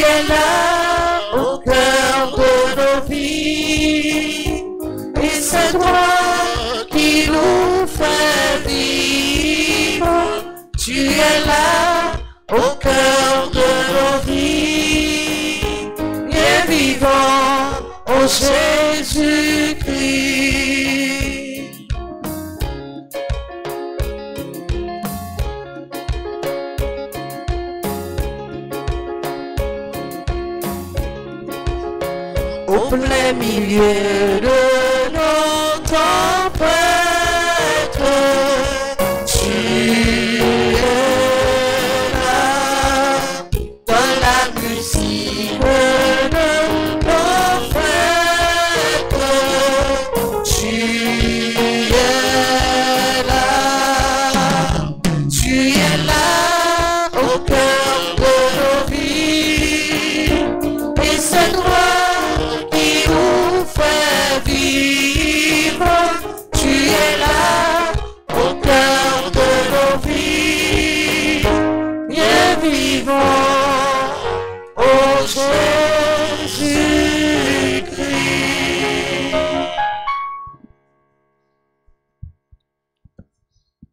es là au cœur de nos vies, et c'est toi qui nous fais vivre. Tu es là au cœur de nos vies, et vivant, ô Jésus-Christ. Au plein milieu de nos tempêtes, tu es là. Dans la musique de nos fêtes, tu es là. Tu es là au cœur de nos vies, et c'est toi qui nous fait vivre. Tu es là au cœur de nos vies, bien vivant, ô Jésus-Christ.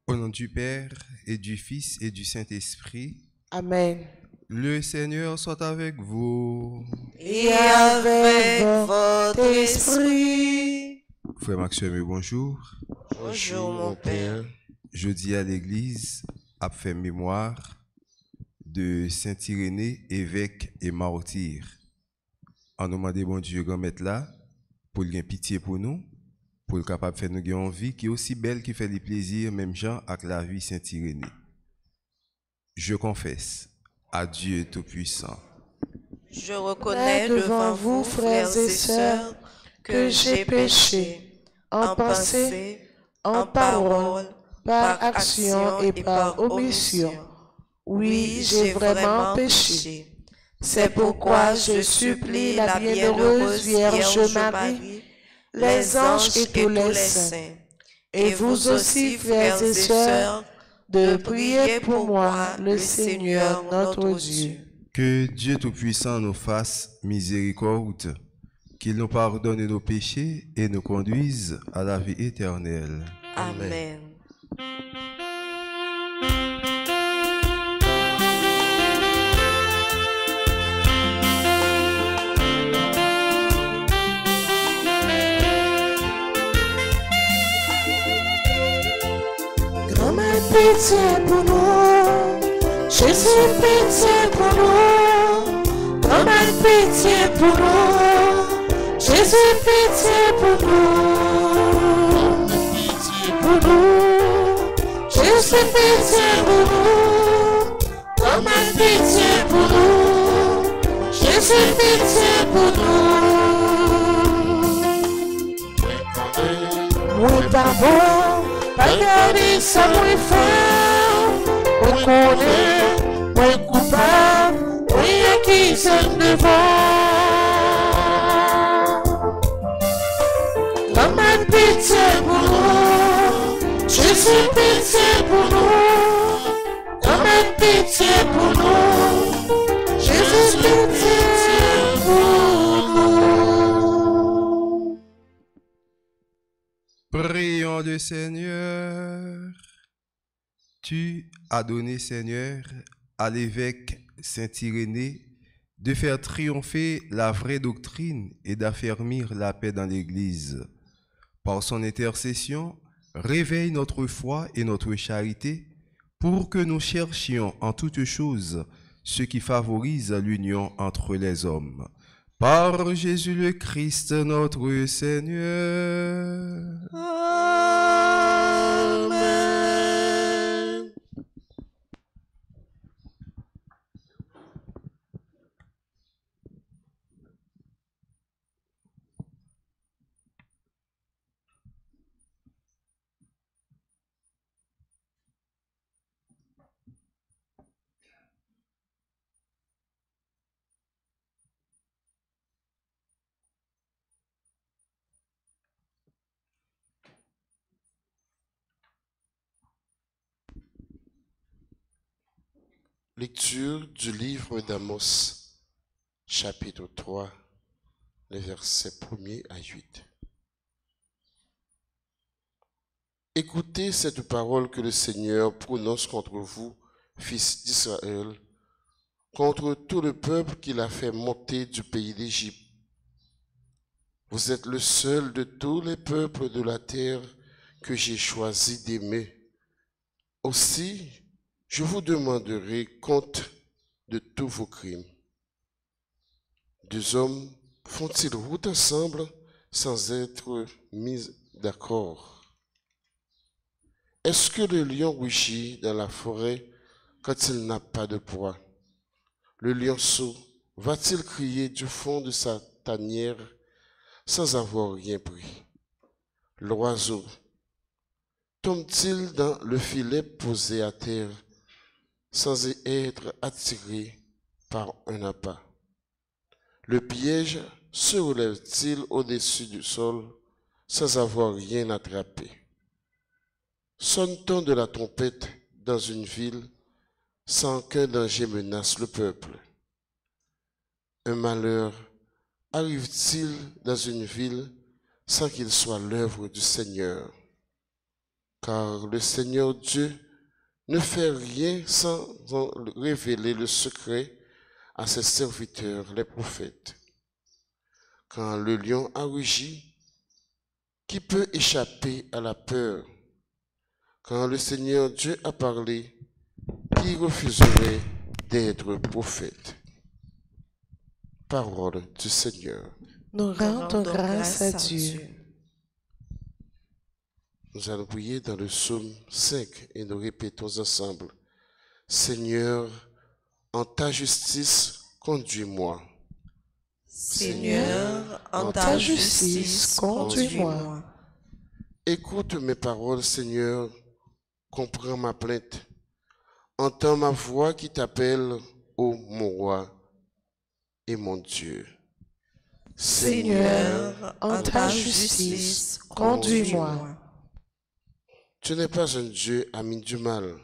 Au nom du Père et du Fils et du Saint-Esprit, Amen. le Seigneur soit avec vous. Et avec votre esprit. Frère Maxime, bonjour. Bonjour mon Père. Jeudi à l'église a fait mémoire de Saint Irénée, évêque et martyr. En nous demandant bon Dieu grand maître là pour lui pitié pour nous, pour le capable de faire nous une vie qui est aussi belle qui fait les plaisirs même gens avec la vie Saint Irénée. Je confesse à Dieu Tout-Puissant. Je reconnais devant vous, frères et sœurs, que j'ai péché en pensée, en parole, par action et par omission. Oui, j'ai vraiment péché. C'est pourquoi je supplie la bienheureuse Vierge Marie, les anges et tous les saints, et vous aussi, frères et sœurs, de prier pour moi, le Seigneur notre Dieu. Que Dieu Tout-Puissant nous fasse miséricorde, qu'il nous pardonne nos péchés et nous conduise à la vie éternelle. Amen. Grand-mère, pitié pour nous. Jésus, pitié pour nous. Grand-mère, pitié pour nous. Jésus, pitié pour nous. Pitié pour nous. Jésus, pitié pour nous. Grand-mère, pitié pour nous. Jésus, pitié pour nous. Moi, pardon. Regardez ça, moi fort, moi connais, moi coupable, moi accusé devant. Maman, pitié pour nous, Jésus, pitié pour nous. Maman, pitié pour nous, Jésus, pitié pour nous. Prions le Seigneur. Tu as donné, Seigneur, à l'évêque Saint-Irénée de faire triompher la vraie doctrine et d'affermir la paix dans l'Église. Par son intercession, réveille notre foi et notre charité pour que nous cherchions en toutes choses ce qui favorise l'union entre les hommes. Par Jésus le Christ, notre Seigneur. Amen. Lecture du livre d'Amos. chapitre 3, les versets 1er à 8. Écoutez cette parole que le Seigneur prononce contre vous, fils d'Israël, contre tout le peuple qu'il a fait monter du pays d'Égypte. Vous êtes le seul de tous les peuples de la terre que j'ai choisi d'aimer. Aussi, je vous demanderai compte de tous vos crimes. Deux hommes font-ils route ensemble sans être mis d'accord? Est-ce que le lion rugit dans la forêt quand il n'a pas de proie? Le lionceau va-t-il crier du fond de sa tanière sans avoir rien pris? L'oiseau tombe-t-il dans le filet posé à terre sans être attiré par un appât? Le piège se relève-t-il au-dessus du sol sans avoir rien attrapé? Sonne-t-on de la trompette dans une ville sans qu'un danger menace le peuple? Un malheur arrive-t-il dans une ville sans qu'il soit l'œuvre du Seigneur? Car le Seigneur Dieu ne fait rien sans en révéler le secret à ses serviteurs, les prophètes. Quand le lion a rugi, qui peut échapper à la peur? Quand le Seigneur Dieu a parlé, qui refuserait d'être prophète? Parole du Seigneur. Nous rendons grâce à Dieu. Nous allons prier dans le psaume 5 et nous répétons ensemble. Seigneur, en ta justice, conduis-moi. Seigneur, en ta justice, conduis-moi. Écoute mes paroles, Seigneur, comprends ma plainte. Entends ma voix qui t'appelle, ô mon roi et mon Dieu. Seigneur, en ta justice, conduis-moi. Tu n'es pas un Dieu ami du mal.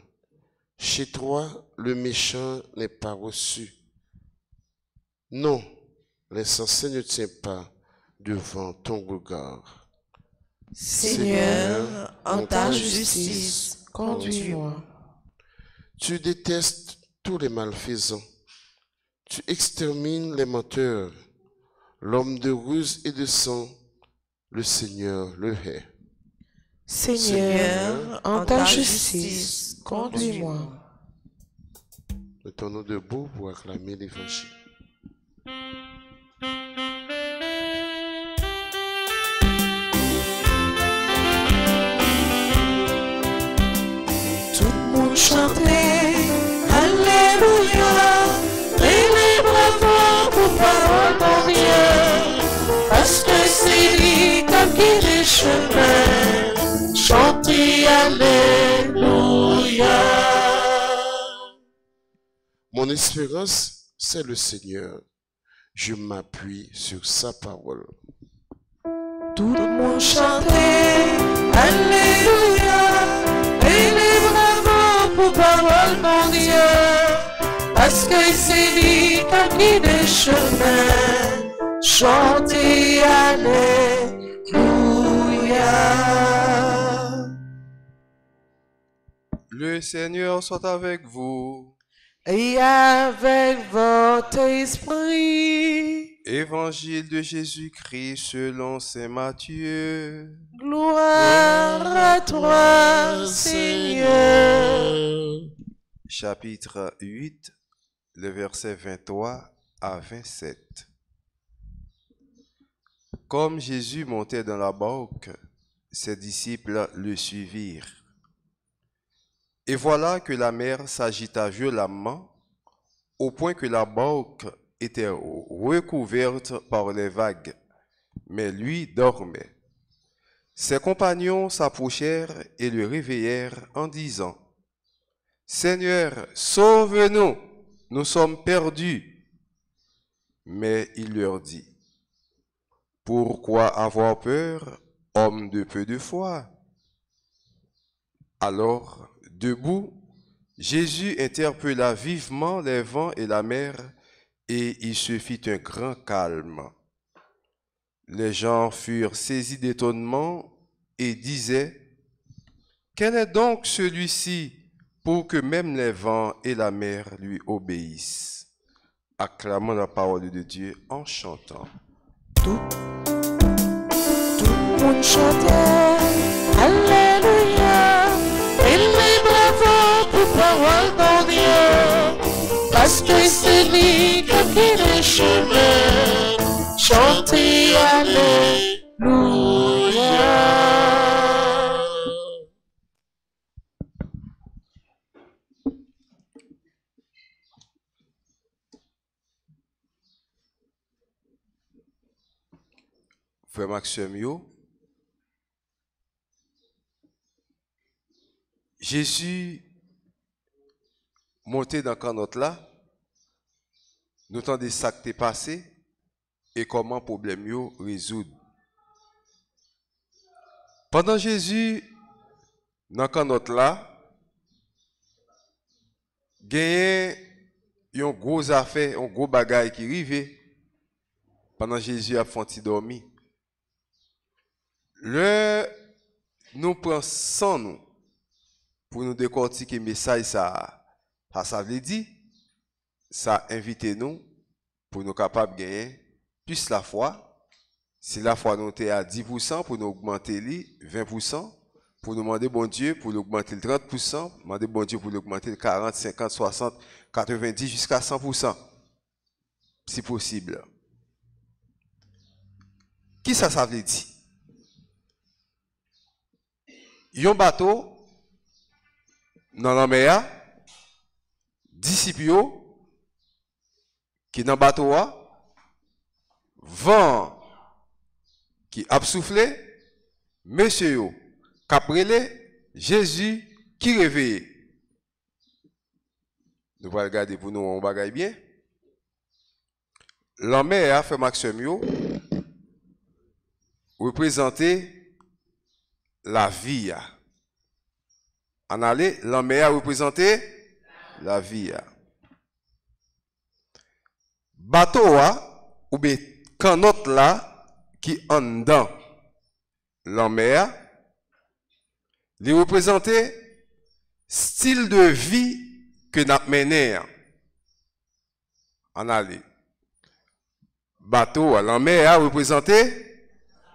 Chez toi, le méchant n'est pas reçu. Non, l'insensé ne tient pas devant ton regard. Seigneur, en ta justice, conduis-moi. Tu détestes tous les malfaisants. Tu extermines les menteurs. L'homme de ruse et de sang, le Seigneur le hait. Seigneur, en ta justice, conduis-moi. Mettons-nous debout pour acclamer l'Évangile. Tout le monde chantait, Alléluia, et les bravos pour parole mon Dieu, parce que c'est lui qui guide les chemins. Chantez Alléluia. Mon espérance, c'est le Seigneur. Je m'appuie sur sa parole. Tout le monde chantait Alléluia, et les bravos pour parole mon Dieu, parce que c'est lui qui guide les chemins. Chantez Alléluia. Le Seigneur soit avec vous. Et avec votre esprit. Évangile de Jésus-Christ selon saint Matthieu. Gloire à toi, Seigneur. Chapitre 8, le verset 23 à 27. Comme Jésus montait dans la barque, ses disciples le suivirent. Et voilà que la mer s'agita violemment, au point que la barque était recouverte par les vagues, mais lui dormait. Ses compagnons s'approchèrent et le réveillèrent en disant, « Seigneur, sauve-nous, nous sommes perdus. » Mais il leur dit, « Pourquoi avoir peur, homme de peu de foi? » Alors, debout, Jésus interpella vivement les vents et la mer, et il se fit un grand calme. Les gens furent saisis d'étonnement et disaient, « Quel est donc celui-ci pour que même les vents et la mer lui obéissent ?» Acclamons la parole de Dieu en chantant. Tout le monde chantait, Alléluia, et les bravos pour parole dans Dieu, parce que c'est lui qui a les chemins, chantez Alléluia. Frère Maxime, Jésus monté dans Canot là, nous avons des sacs qui passé et comment problème yo résoudre. Pendant Jésus dans Canot là, gagné un gros affaire, un gros bagage qui arrivait pendant Jésus a fait dormir. Nous prenons sans nous pour nous décortiquer le message, ça veut dire, ça invite nous pour nous capables de gagner plus la foi. Si la foi nous est à 10%, pour nous augmenter 20%, pour nous demander bon Dieu pour l'augmenter le 30%, demander bon Dieu pour l'augmenter le 40, 50, 60, 90 jusqu'à 100%, si possible. Qui ça veut dire? Un bateau dans la mer, disciples qui dans le bateau, vent qui a soufflé, monsieur caprele, Jésus qui réveille. Nous allons regarder pour nous, on bagaille bien. La mer a fait Maxime représenter la vie. En aller, la mer a représenté la vie. Bateau ou bien canot là qui en dedans la mer, il représente style de vie que nous avons mené. En aller. Bateau, la mer a représenté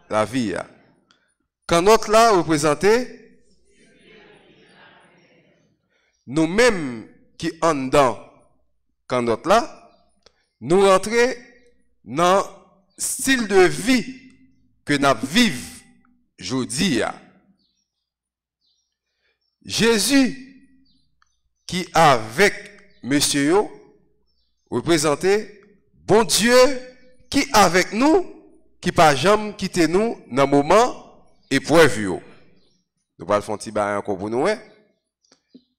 la vie. Canot là représentait nous-mêmes qui en dedans canot là, nous rentrons dans le style de vie que nous vivons aujourd'hui. Jésus qui avec monsieur représentait bon Dieu qui avec nous, qui pas jamais quitter nous dans le moment épreuve. Nous allons faire un petit bain encore pour nous.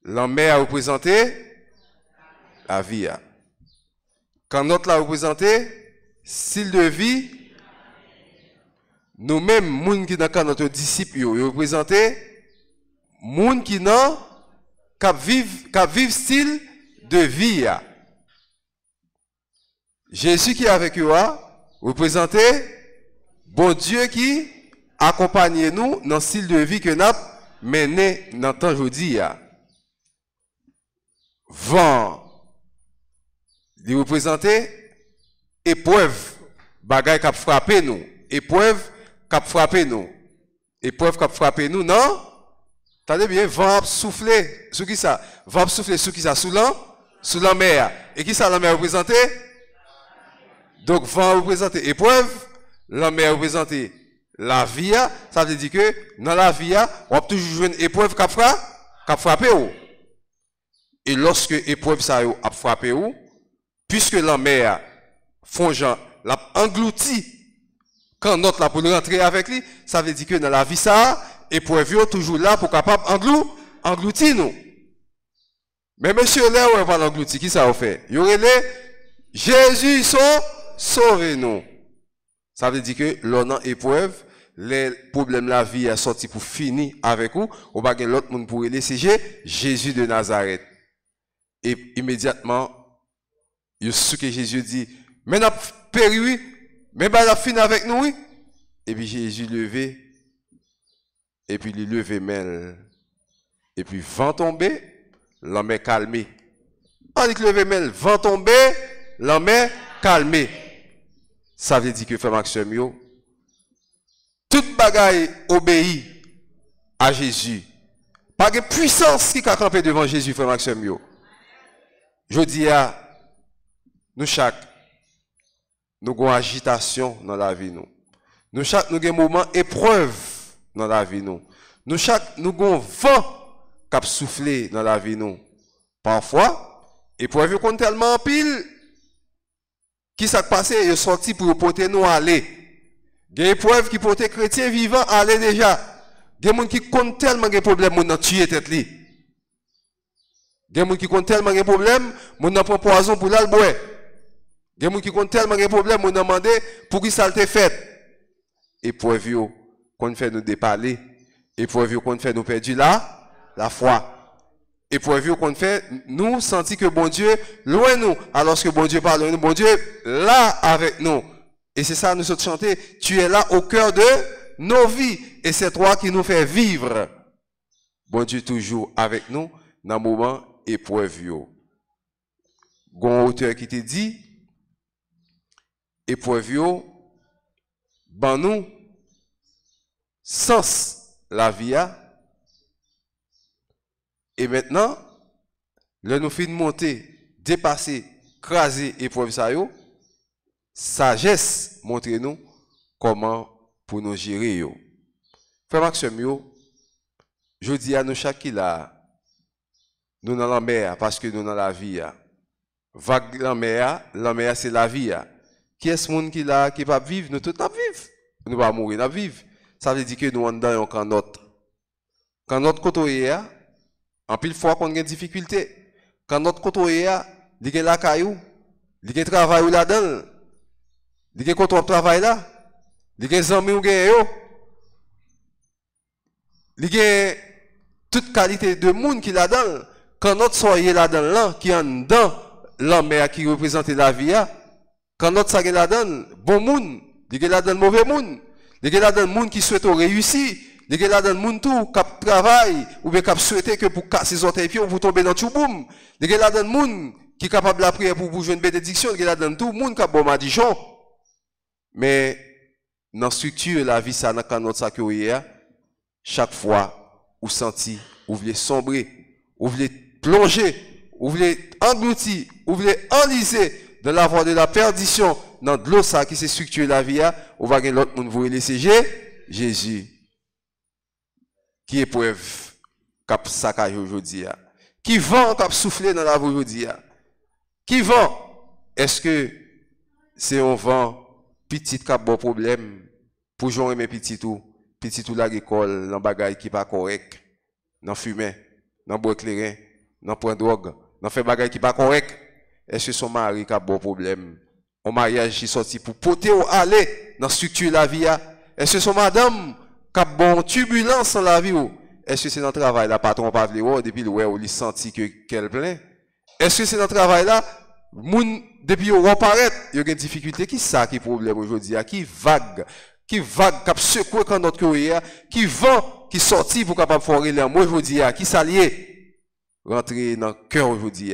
La mer a représenté la vie. Quand notre a représenté style de vie, nous-mêmes, moun qui dans notre disciples, représenté moun qui nan cap vivre style de vie. Jésus qui est avec eux représentait bon Dieu qui accompagne nous dans le style de vie que nous avons mené dans le temps aujourd'hui. Vent, il représentait épreuve, bagaille qui a frappé nous, épreuve qui a frappé nous, épreuve qui a frappé nous, non? Attendez bien, vent a soufflé, sous qui ça? Vent a soufflé sous qui ça? Sous la mer. Et qui ça la mer représentait? Donc vent représentait épreuve, la mer représentait la vie, ça veut dire que dans la vie, on a toujours une épreuve qui a frappé. Et lorsque l'épreuve ça a frappé, puisque la mer fongeant l'a englouti, quand notre là pour rentrer avec lui, ça veut dire que dans la vie ça, l'épreuve est toujours là pour capable engloutir nous. Mais monsieur là, on va l'engloutir, qui ça a fait? Il y aurait Jésus sauve nous. Ça veut dire que l'on a épreuve, les problèmes de la vie est sorti pour finir avec vous, ou pas que l'autre monde pour laisser Jésus de Nazareth. Et immédiatement, il y a ce que Jésus dit, mais n'a péri, oui, mais bah la fin avec nous, oui. Et puis Jésus levé, et puis il levé mêle, et puis vent tombé, l'homme est calmé. On dit que levé mêle, vent tombé, l'homme est calmé. Ça veut dire que frère Maxime, yo, toute bagaille obéit à Jésus. Pas de puissance qui a campé devant Jésus, frère Maxime, yo. Je dis à nous chaque, nous avons agitation dans la vie, nous. Nous chaque, nous avons moment épreuve dans la vie, nous. Nous chaque, nous avons vent qui a soufflé dans la vie, nous. Parfois, épreuve qu'on tellement pile, qui s'est passé, il est sorti pour porter nous aller. Il y a des épreuves qui portent chrétiens vivants aller déjà. Il y a des gens qui comptent tellement de problèmes, ils ont tué tête li. Il y a des gens qui comptent tellement de problèmes, ils ont pris poison pour l'alboé. Il y a des gens qui comptent tellement de problèmes, ils ont demandé pour qui ça a été fait. Épreuve qu'on fait nous déparler. Épreuve qu'on fait nous perdre la foi. Épreuve qu'on fait nous sentir que bon Dieu loin nous, alors que bon Dieu parle nous, bon Dieu là avec nous. Et c'est ça nous sommes chanter, tu es là au cœur de nos vies et c'est toi qui nous fais vivre. Bon Dieu toujours avec nous dans le moment épreuve. Gon auteur qui te dit épreuve ban nous sens la vie. Et maintenant, là nous finissons de monter, dépasser, craser épreuve ça yo, sagesse montre-nous comment pour nous gérer yo. Frère Maxime yo, je dis à nous chaque qui là, nous dans la mer parce que nous dans la vie. Vague la mer c'est la vie. Qui est ce monde qui là qui va vivre, nous tout vivre. Nous va mourir, nous vivre. Ça veut dire que nous en dans un camp notre. Quand notre côté en pile fois qu'on a des difficultés. Quand notre côté il y a la caillou, il y a travail là-dedans. Il y a côté travail là. Il y a des amis ou yo. Il y a toute qualité de monde qui là-dedans. Quand notre soyez là-dedans là, qui en dedans l'homme qui représente la vie, quand notre ça là-dedans, bon monde, il y a là-dedans mauvais monde. Il y a là-dedans monde qui souhaite réussir. Il y a là-dedans monde tout qui travaille ou bien qui souhaite que pour casser ses orteils pieds ou pour tomber dans tout boum. Il y a là-dedans monde qui est capable de la prière pour jouer une bénédiction. Il y a là-dedans tout monde qui a bon madijon. Mais dans la structure la vie ça dans notre sac chaque fois ou senti, ou voulez sombrer, ou voulez plonger, ou voulez engloutir, ou voulez enliser dans la voie de la perdition dans de l'eau ça qui se structure la vie, ou va gagner l'autre monde vous laisser Jésus. Qui épreuve cap saccage aujourd'hui, qui vent cap souffler dans la vie aujourd'hui, qui vent, est-ce que c'est un vent petit cap bon problème pour jouer mes petits tout l'école dans bagaille qui pas correct, dans fumer, dans boire éclairé, dans prendre drogue, dans faire bagaille qui pas correct, est-ce que son mari a bon problème, un mariage qui sorti pour porter ou aller dans structure la vie, est-ce que son madame a bon turbulence dans la vie ou est-ce que c'est dans le travail là patron pas vle depuis le ouais ou il senti que qu'elle plein, est-ce que c'est dans le travail là moun depuis on reparaît il y a une difficulté qui ça qui problème aujourd'hui qui vague cap secouer quand notre cœur qui vent qui sorti pour capable forer l'air moi aujourd'hui qui s'allier rentrer dans cœur aujourd'hui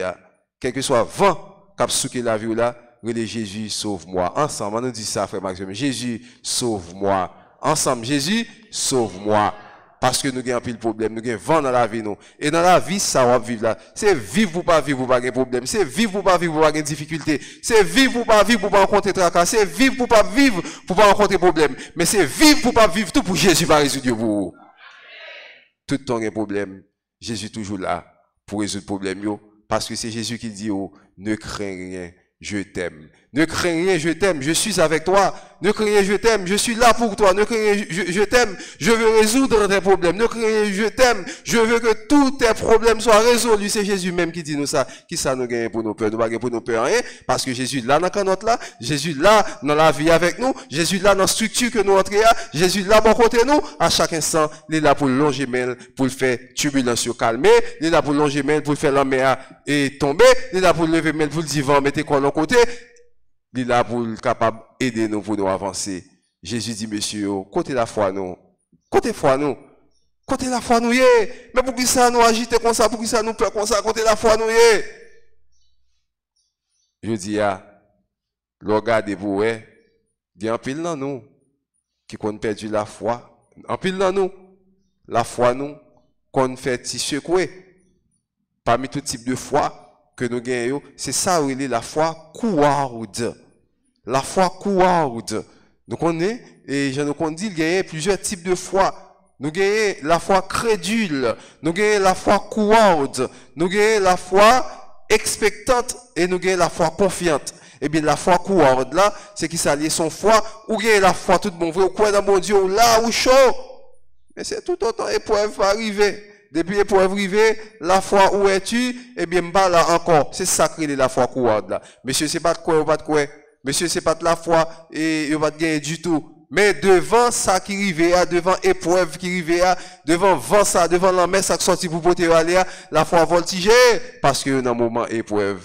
quel que soit vent cap souquer la vie là relais Jésus sauve-moi ensemble on nous dit ça frère Maxime Jésus sauve-moi ensemble Jésus sauve-moi parce que nous avons un pile problème nous avons vent dans la vie nous et dans la vie ça va vivre là c'est vivre ou pas vivre pour pas de problème c'est vivre ou pas vivre pour pas de difficulté c'est vivre ou pas vivre pour pas rencontrer tracas c'est vivre pour pas vivre pour pas rencontrer problème mais c'est vivre pour pas vivre tout pour Jésus va résoudre vous tout le temps un problème Jésus toujours là pour résoudre le problème yo parce que c'est Jésus qui dit oh, ne crains rien je t'aime. Ne crains rien, je t'aime. Je suis avec toi. Ne crains rien, je t'aime. Je suis là pour toi. Ne crains rien, je t'aime. Je veux résoudre tes problèmes. Ne crains rien, je t'aime. Je veux que tous tes problèmes soient résolus. C'est Jésus même qui dit nous ça. Qui ça nous gagne pour nos peurs? Nous pas pour nos peurs rien. Parce que Jésus là dans notre là. Jésus là dans la vie avec nous. Jésus là dans la structure que nous entrons. Jésus là bon côté nous. À chaque instant, il est là pour longer mail, pour le faire turbulence calmer. Il est là pour longer mail, pour le faire la mer et tomber. Il est là pour lever mail, pour le divan, mettre quoi l'autre côté, il est là pour capable aider nous pour nous avancer. Jésus dit, monsieur, côté la foi, nous. Côté foi, nous. Côté la foi, nous, mais pour qui ça nous agite comme ça, pour qui ça nous peur comme ça, côté la foi, nous, Je dis, regardez-vous, il y a un pile dans nous qui ont perdu la foi. Un pile dans nous. La foi, nous, qu'on fait secouer. Parmi tout type de foi que nous gagnons, c'est ça où il est la foi couarde. La foi couarde. Nous connaissons, et je nous dis, il y a plusieurs types de foi. Nous gagnons la foi crédule, nous gagnons la foi couarde, nous gagnons la foi expectante et nous gagnons la foi confiante. Eh bien, la foi couarde là, c'est qui s'allie son foi, ou gagnez la foi tout bon vrai, ou quoi dans mon Dieu, ou là, ou chaud. Mais c'est tout autant épreuve va arriver. Depuis l'épreuve arrivée, la foi où es-tu? Eh bien, bah là encore. C'est sacré de la foi couarde là. Monsieur, c'est pas de quoi, ou pas de quoi. Monsieur, c'est pas de la foi, et il va te gagner du tout. Mais devant ça qui arrivait, devant épreuve qui arrivait, devant vent ça, devant la mer ça qui sorti pour porter aller, la foi voltiger, parce que dans un moment épreuve,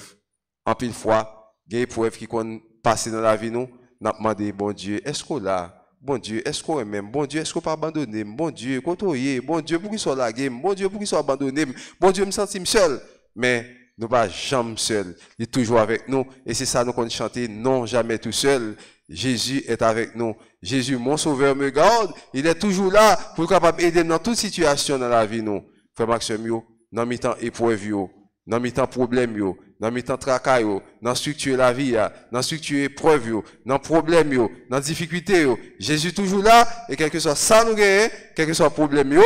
en pile fois, il y a des épreuves qui sont passées dans la vie, nous, n'a demandé, bon Dieu, est-ce qu'on là? Bon Dieu, est-ce qu'on est même? Bon Dieu, est-ce qu'on pas abandonné? Bon Dieu, côtoyer, bon Dieu, pour qu'il soit la game, bon Dieu, pour qu'il soit abandonné, bon Dieu, me sentir seul. Mais, nous pas jamais seul. Il est toujours avec nous. Et c'est ça, nous qu'on chante, non, jamais tout seul. Jésus est avec nous. Jésus, mon sauveur, me garde. Il est toujours là pour capable aider dans toute situation dans la vie, nous. Frère Maxime, dans mi-temps épreuve, dans mi-temps problème, dans mi-temps tracas, dans structure la vie, dans structure épreuve, dans problème, dans difficulté, Jésus toujours là, et quel que soit ça nous gagne, quel que soit problème,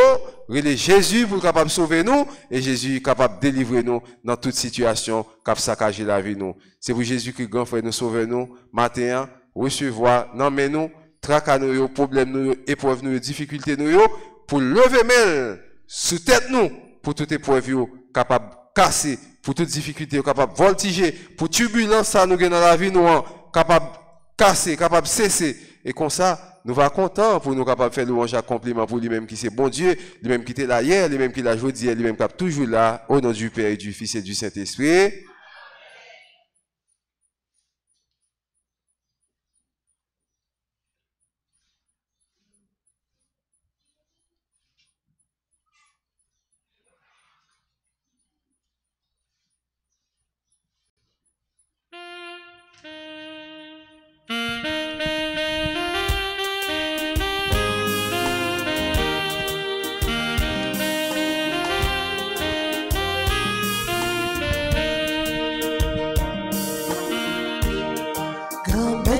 il est Jésus pour capable sauver nous, et Jésus est capable de délivrer nous dans toute situation, capable saccager la vie, nous. C'est pour Jésus qui grand frère nous sauver nous, matin, recevoir, non mais nous, tracas nous, problème nous, épreuve nous, difficulté nous, pour lever mêle sous tête nous, pour toute épreuve, capable casser, pour toute difficulté, capable voltiger, pour turbulence ça nous gagne dans la vie, nous, capable casser, capable cesser, et comme ça, nous va content pour nous capables de faire louange à compliment pour lui-même qui c'est bon Dieu, lui-même qui était là hier, lui-même qui l'a aujourd'hui, lui-même qui est toujours là, au nom du Père et du Fils et du Saint-Esprit.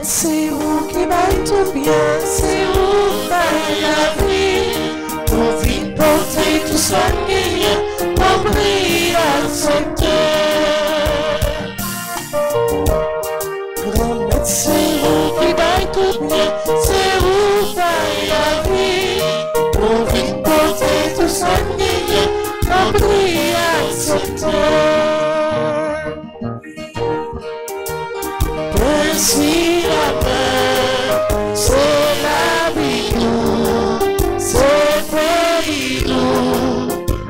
C'est vous qui m'aille tout bien, c'est vous qui m'aille la vie. Pour vite porter tout soigner, pour briller à son cœur. Grand maître, c'est vous qui m'aille tout bien, c'est vous qui m'aille la vie. Pour vite porter tout soigner, pour briller à son cœur. Merci la paix, c'est la vie, c'est pays,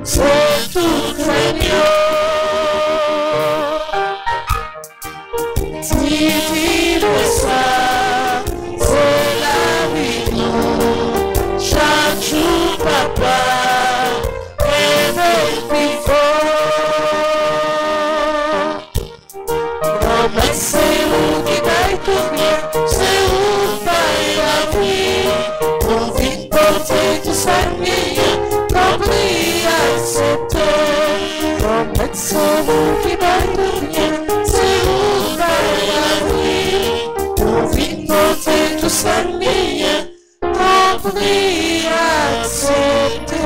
c'est tout Seigneur. Titi de ça, c'est la vie, chaque jour papa, et le plus fort. C'est vous qui gagne tout bien, c'est vous qui gagne la vie. On vit porter tout ça bien, compris accepter. C'est vous qui gagne tout bien, c'est vous qui gagne la vie. On vit porter tout ça bien, compris accepter.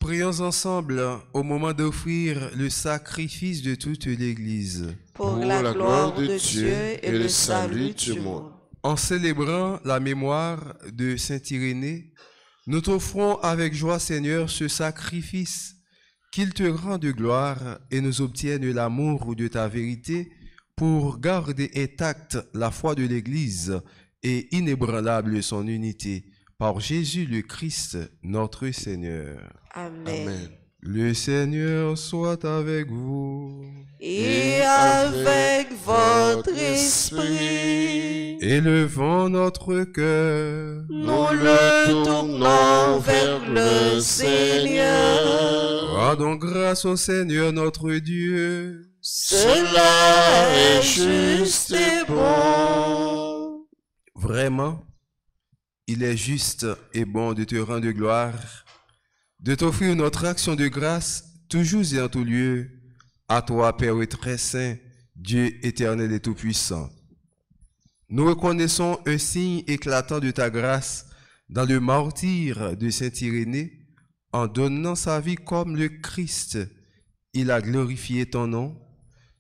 Prions ensemble au moment d'offrir le sacrifice de toute l'Église. Pour la gloire de Dieu et le salut du monde. En célébrant la mémoire de Saint Irénée, nous t'offrons avec joie, Seigneur, ce sacrifice, qu'il te rende gloire et nous obtienne l'amour de ta vérité pour garder intacte la foi de l'Église et inébranlable son unité. par Jésus le Christ, notre Seigneur. Amen. Amen. Le Seigneur soit avec vous. Et avec votre esprit, Élevons notre cœur. nous le tournons vers le Seigneur. Rendons grâce au Seigneur notre Dieu. Cela est juste et bon. Vraiment, il est juste et bon de te rendre gloire, de t'offrir notre action de grâce, toujours et en tout lieu, à toi, Père très saint, Dieu éternel et tout-puissant. Nous reconnaissons un signe éclatant de ta grâce dans le martyre de Saint Irénée, en donnant sa vie comme le Christ. Il a glorifié ton nom.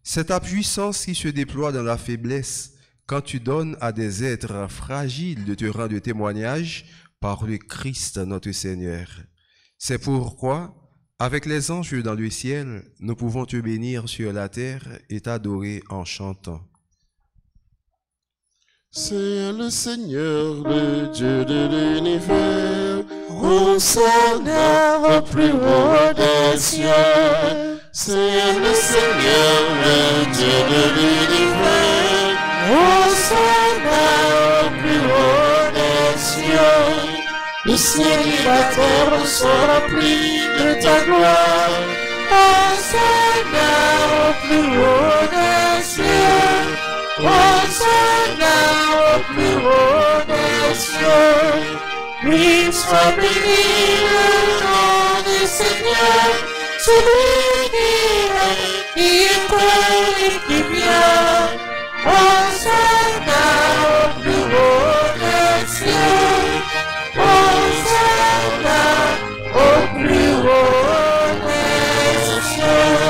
C'est ta puissance qui se déploie dans la faiblesse quand tu donnes à des êtres fragiles de te rendre témoignage par le Christ notre Seigneur. C'est pourquoi, avec les anges dans le ciel, nous pouvons te bénir sur la terre et t'adorer en chantant. C'est le Seigneur, le Dieu de l'univers, Hosanna au plus haut des cieux. c'est le Seigneur, le Dieu de l'univers, Hosanna au plus haut des cieux. Le ciel et la terre sont remplis de ta gloire. Hosanna au plus haut des cieux. Hosanna au plus haut des cieux. Lui soit béni le nom du Seigneur, celui qui est et qui vient. Hosanna au plus haut des cieux. Hosanna au plus haut des cieux.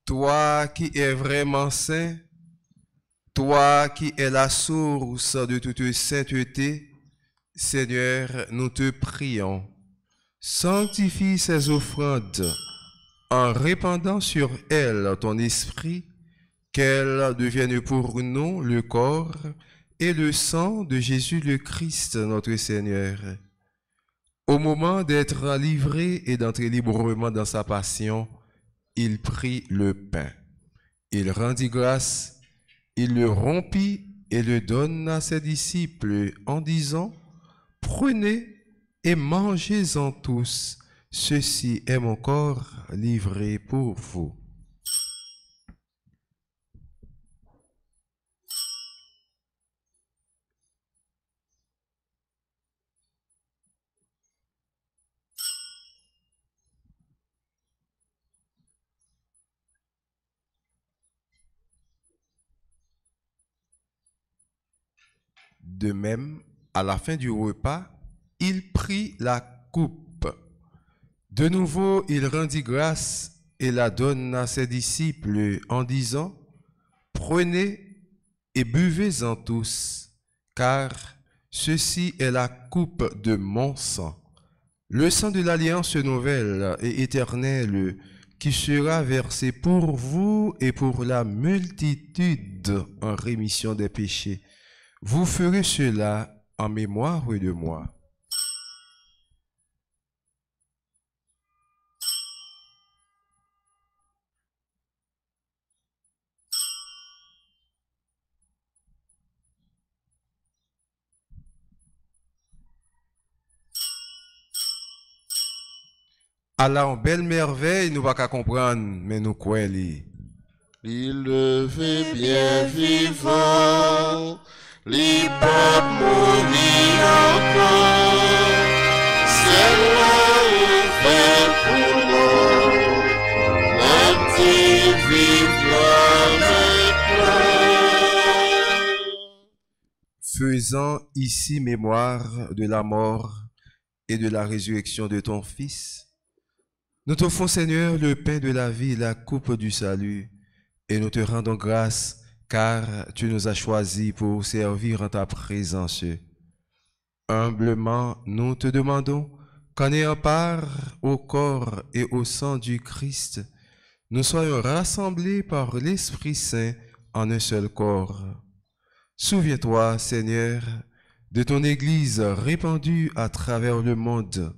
Toi qui es vraiment saint, toi qui es la source de toute sainteté, Seigneur, nous te prions. Sanctifie ces offrandes en répandant sur elles ton esprit, qu'elles deviennent pour nous le corps et le sang de Jésus le Christ, notre Seigneur. Au moment d'être livré et d'entrer librement dans sa passion, il prit le pain. Il rendit grâce, il le rompit et le donna à ses disciples en disant, « Prenez et mangez-en tous, ceci est mon corps livré pour vous. » De même, à la fin du repas, il prit la coupe. De nouveau, il rendit grâce et la donna à ses disciples en disant, « Prenez et buvez-en tous, car ceci est la coupe de mon sang, le sang de l'alliance nouvelle et éternelle qui sera versé pour vous et pour la multitude en rémission des péchés. Vous ferez cela en mémoire de moi. » Alors, belle merveille, nous ne pouvons pas comprendre, mais nous croyons. il levé bien vivant, il pas mourir encore, c'est là ouvert pour nous, la vie vivre avec Faisant ici mémoire de la mort et de la résurrection de ton Fils, nous t'offrons, Seigneur, le pain de la vie et la coupe du salut, et nous te rendons grâce, car tu nous as choisis pour servir en ta présence. Humblement, nous te demandons qu'en ayant part au corps et au sang du Christ, nous soyons rassemblés par l'Esprit Saint en un seul corps. Souviens-toi, Seigneur, de ton Église répandue à travers le monde.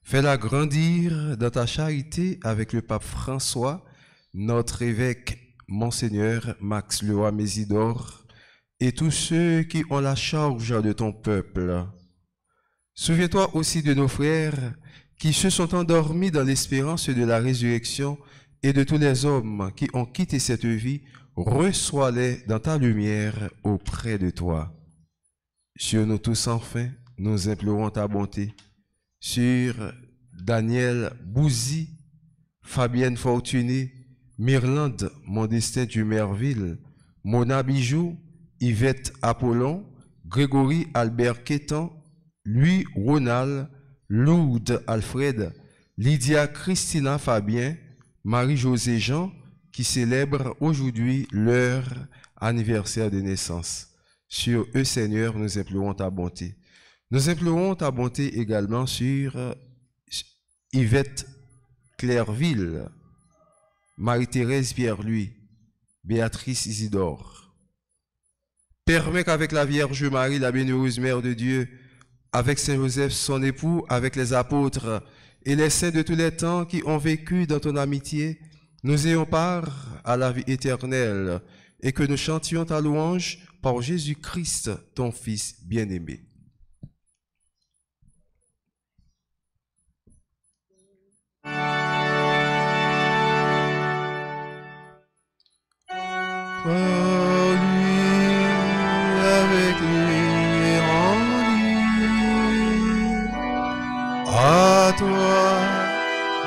Fais-la grandir dans ta charité avec le pape François, notre évêque, Monseigneur Max Leroy Mésidor, et tous ceux qui ont la charge de ton peuple. Souviens-toi aussi de nos frères qui se sont endormis dans l'espérance de la résurrection et de tous les hommes qui ont quitté cette vie. Reçois-les dans ta lumière auprès de toi. Sur nous tous enfin, nous implorons ta bonté. Sur Daniel Bouzy, Fabienne Fortuné, Myrlande Modestin Dumerville, Mona Bijou, Yvette Apollon, Grégory Albert Quétan, Louis Ronald, Lourdes Alfred, Lydia Christina Fabien, Marie-Josée Jean, qui célèbrent aujourd'hui leur anniversaire de naissance. Sur eux, Seigneur, nous implorons ta bonté. Nous implorons ta bonté également sur Yvette Clairville, Marie-Thérèse Pierre-Louis, Béatrice Isidore. Permets qu'avec la Vierge Marie, la bienheureuse Mère de Dieu, avec Saint Joseph, son époux, avec les apôtres et les saints de tous les temps qui ont vécu dans ton amitié, nous ayons part à la vie éternelle et que nous chantions ta louange par Jésus-Christ, ton Fils bien-aimé. Par lui, avec lui et en lui, à toi,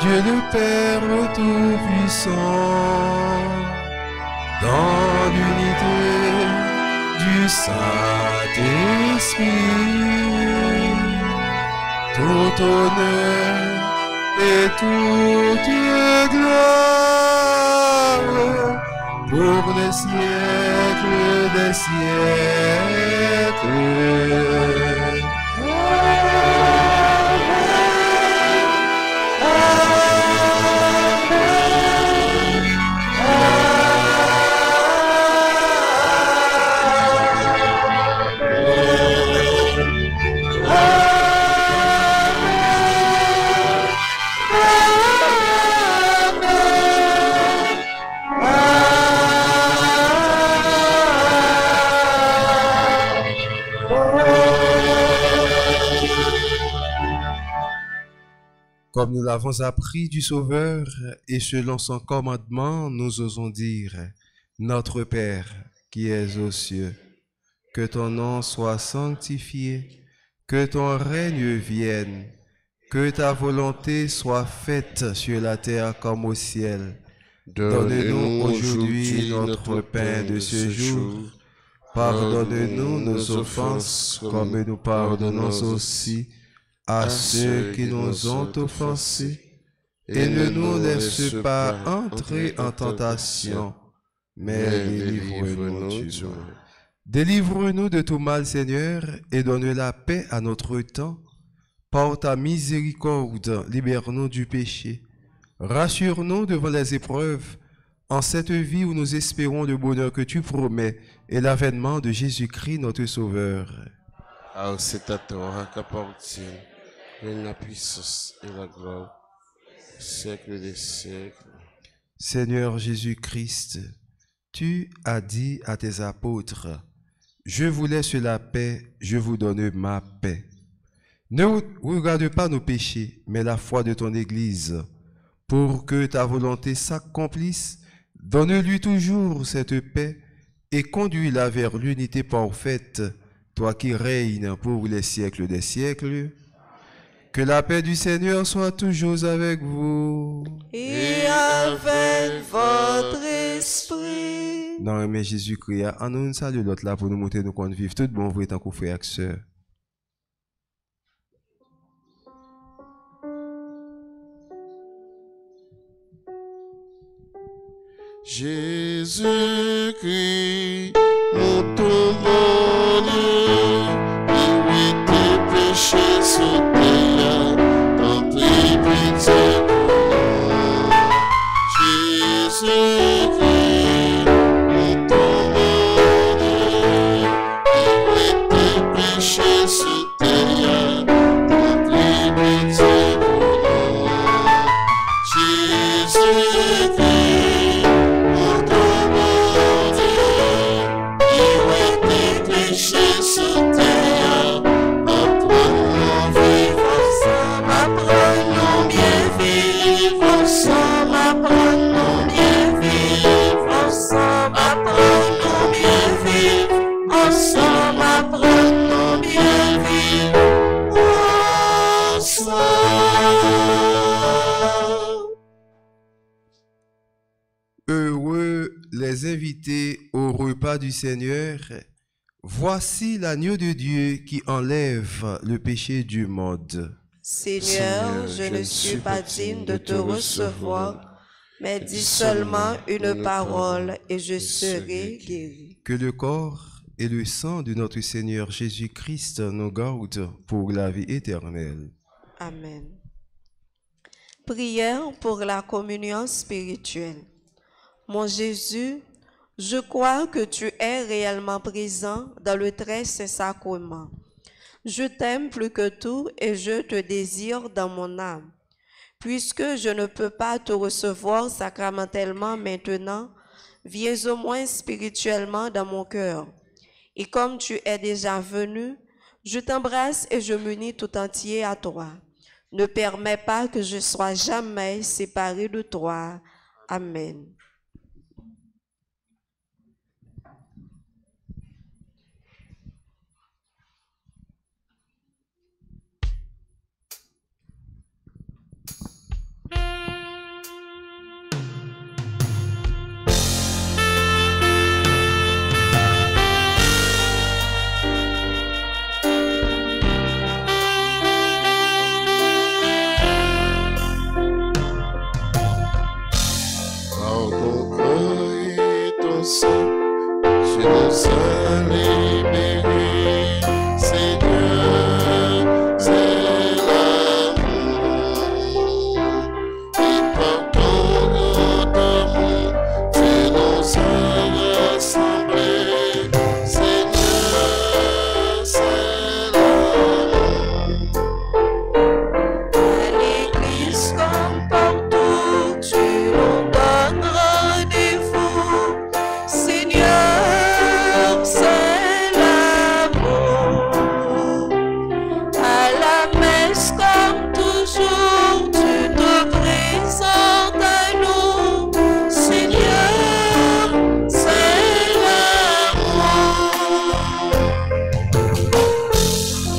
Dieu le Père Tout-Puissant, dans l'unité du Saint-Esprit, tout honneur et toute gloire pour les siècles des siècles. Comme nous l'avons appris du Sauveur et selon son commandement, nous osons dire, Notre Père qui es aux cieux, que ton nom soit sanctifié, que ton règne vienne, que ta volonté soit faite sur la terre comme au ciel. Donne-nous aujourd'hui notre pain de ce jour. Pardonne-nous nos offenses comme nous pardonnons aussi à ceux qui nous ont offensés, et ne nous laisse pas entrer en tentation, mais délivre-nous du mal. Délivre-nous de tout mal, Seigneur, et donne la paix à notre temps. Par ta miséricorde, libère-nous du péché. Rassure-nous devant les épreuves, en cette vie où nous espérons le bonheur que tu promets et l'avènement de Jésus-Christ, notre Sauveur. Alors c'est à toi qu'appartient la puissance et la gloire, siècle des siècles. Seigneur Jésus-Christ, tu as dit à tes apôtres, « Je vous laisse la paix, je vous donne ma paix. » Ne regarde pas nos péchés, mais la foi de ton Église. Pour que ta volonté s'accomplisse, donne-lui toujours cette paix et conduis-la vers l'unité parfaite, toi qui règnes pour les siècles des siècles. Que la paix du Seigneur soit toujours avec vous. Et avec votre esprit. Non, mais Jésus-Christ, en nous salut l'autre là pour nous montrer nous qu'on vive tout bon vrai tant qu'on frère et sœur. Jésus-Christ, nous tombons, oui, tes péchés sont payés, tant pis pitié pour nous. Jésus-Christ, nous tombons, les invités au repas du Seigneur, voici l'agneau de Dieu qui enlève le péché du monde. Seigneur, je ne suis pas digne de te recevoir, mais dis seulement une parole et je serai guéri. Que le corps et le sang de notre Seigneur Jésus-Christ nous gardent pour la vie éternelle. Amen. Prière pour la communion spirituelle. Mon Jésus, je crois que tu es réellement présent dans le très saint sacrement. Je t'aime plus que tout et je te désire dans mon âme. Puisque je ne peux pas te recevoir sacramentellement maintenant, viens au moins spirituellement dans mon cœur. Et comme tu es déjà venu, je t'embrasse et je m'unis tout entier à toi. Ne permets pas que je sois jamais séparé de toi. Amen. Tu nous as libérés, Seigneur, c'est l'amour. Et par ton grand amour, tu nous as rassemblés, Seigneur, c'est l'amour. À l'église comme partout, tu nous donnes rendez-vous, Seigneur, c'est l'amour. À la messe comme toujours, tu te présentes à nous, Seigneur, c'est l'amour.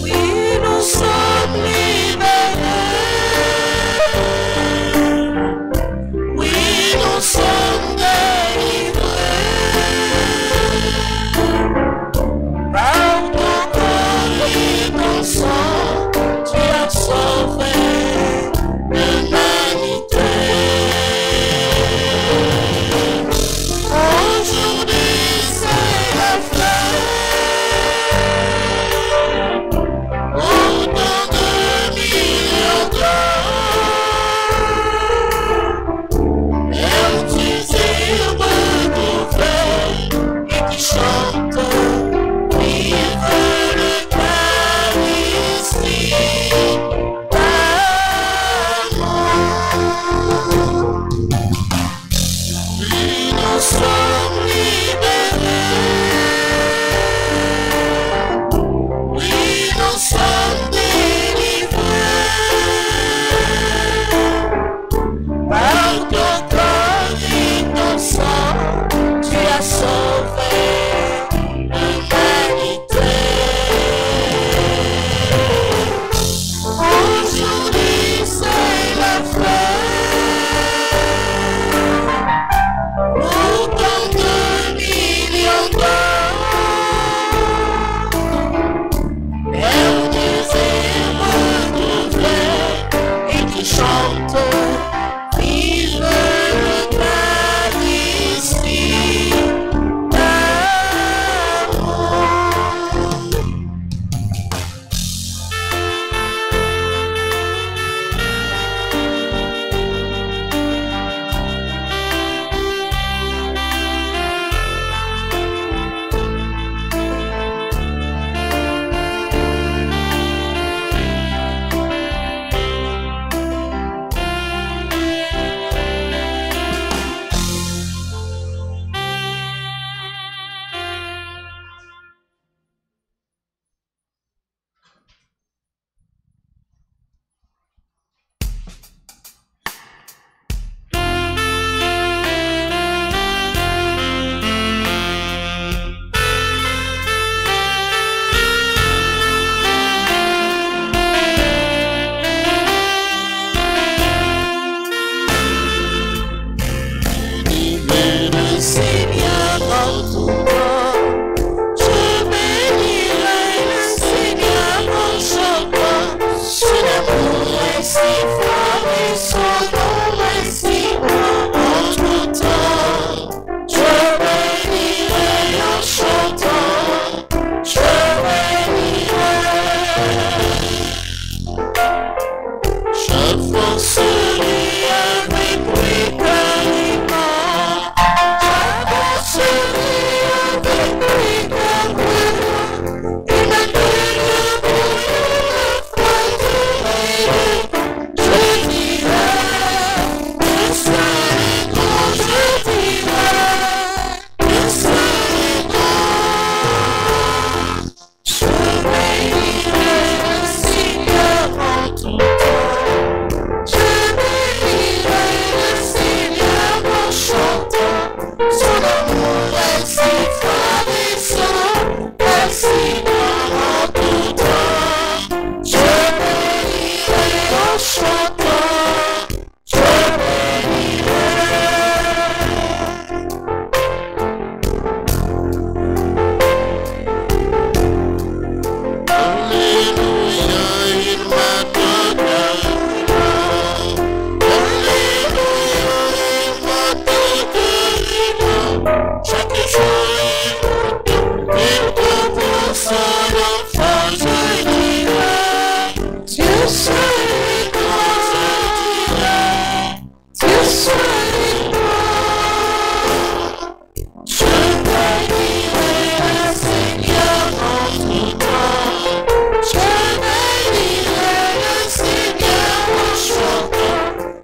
Oui, nous sommes libérés. Oui, nous sommes délivrés. Par ton corps et ton sang, tu as sauvé seul grand, je dirai, Dieu seul est bon. Je bénirai le Seigneur en tout temps. Je bénirai le Seigneur en chantant.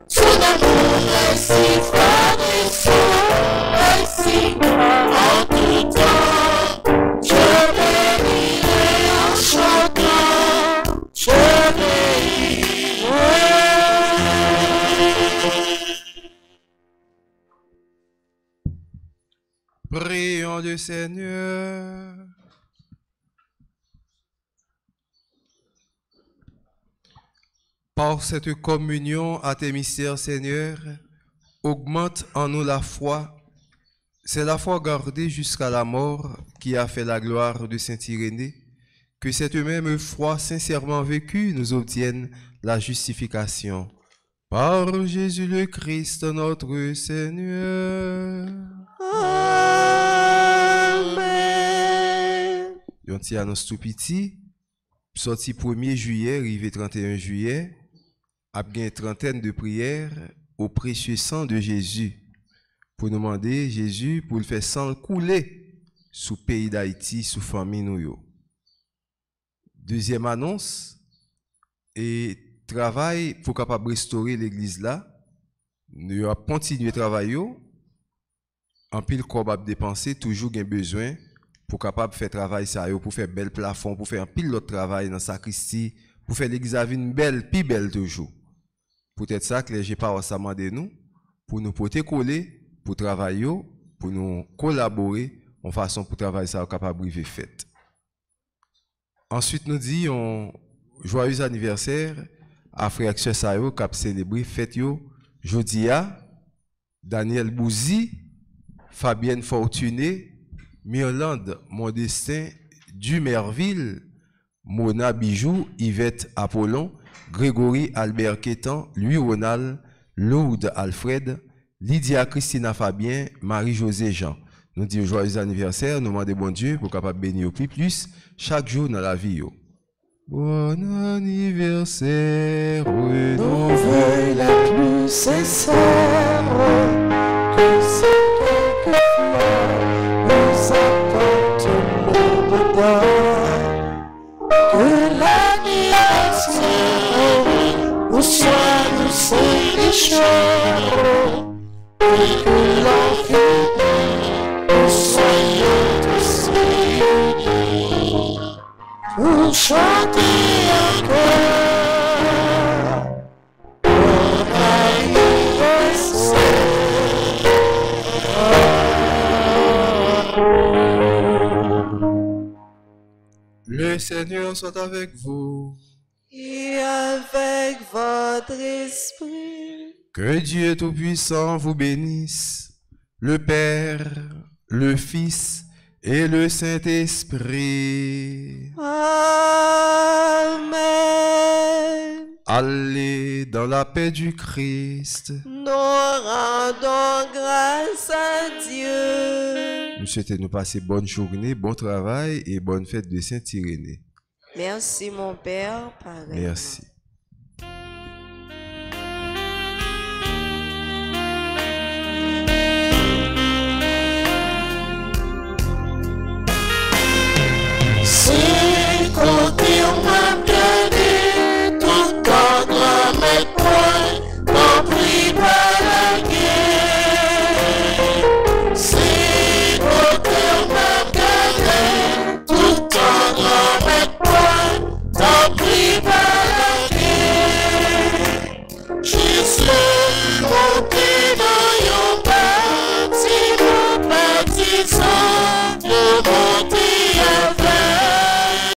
Son amour est si fort et si grand en tout temps. Je bénirai en chantant. Je bénirai. Prions le Seigneur. Par cette communion à tes mystères, Seigneur, augmente en nous la foi. C'est la foi gardée jusqu'à la mort qui a fait la gloire de Saint Irénée. Que cette même foi sincèrement vécue nous obtienne la justification. Par Jésus le Christ, notre Seigneur. Amen. Yon ti annonce tout petit, sorti 1er juillet, arrivé 31 juillet, a bien une trentaine de prières au précieux sang de Jésus. Pour nous demander Jésus pour le faire sang couler sous le pays d'Haïti, sous la famille nous. Deuxième annonce, et travail pour capable restaurer l'église là. Nous allons continuer à travailler. En pile corps à dépenser, toujours gain besoin pour capable faire travail ça, pour faire bel plafond, pour faire un pile autre travail dans sa sacristie, pour faire l'église une belle, plus belle toujours. Peut-être ça que les gens pas demandé nous pour nous porter coller, pour travailler, pour nous collaborer en façon pour travailler ça capable de fait. Ensuite nous disons joyeux anniversaire à frère Sayo qui a célébré fête yo jodia, Daniel Bouzi, Fabienne Fortuné, Mirlande Modestin, Dumerville, Mona Bijou, Yvette Apollon, Grégory Albert Quétan, Louis Ronald, Lourdes Alfred, Lydia Christina Fabien, Marie-Josée Jean. Nous disons joyeux anniversaire, nous demandons bon Dieu pour capable bénir plus chaque jour dans la vie. Bon anniversaire, nos vœux les plus sincères, que ces quelques fleurs nous apportent mon bonheur. Que l'anniversaire nous soit douce et légère, et que l'infini nous soyons tous réunis pour chanter encore. Bon anniversaire. Le Seigneur soit avec vous. Et avec votre esprit. Que Dieu Tout-Puissant vous bénisse, le Père, le Fils et le Saint-Esprit. Amen. Allez dans la paix du Christ. Nous rendons grâce à Dieu. Nous souhaitons nous passer bonne journée, bon travail et bonne fête de Saint-Irénée. Merci mon Père. Pareil. Merci.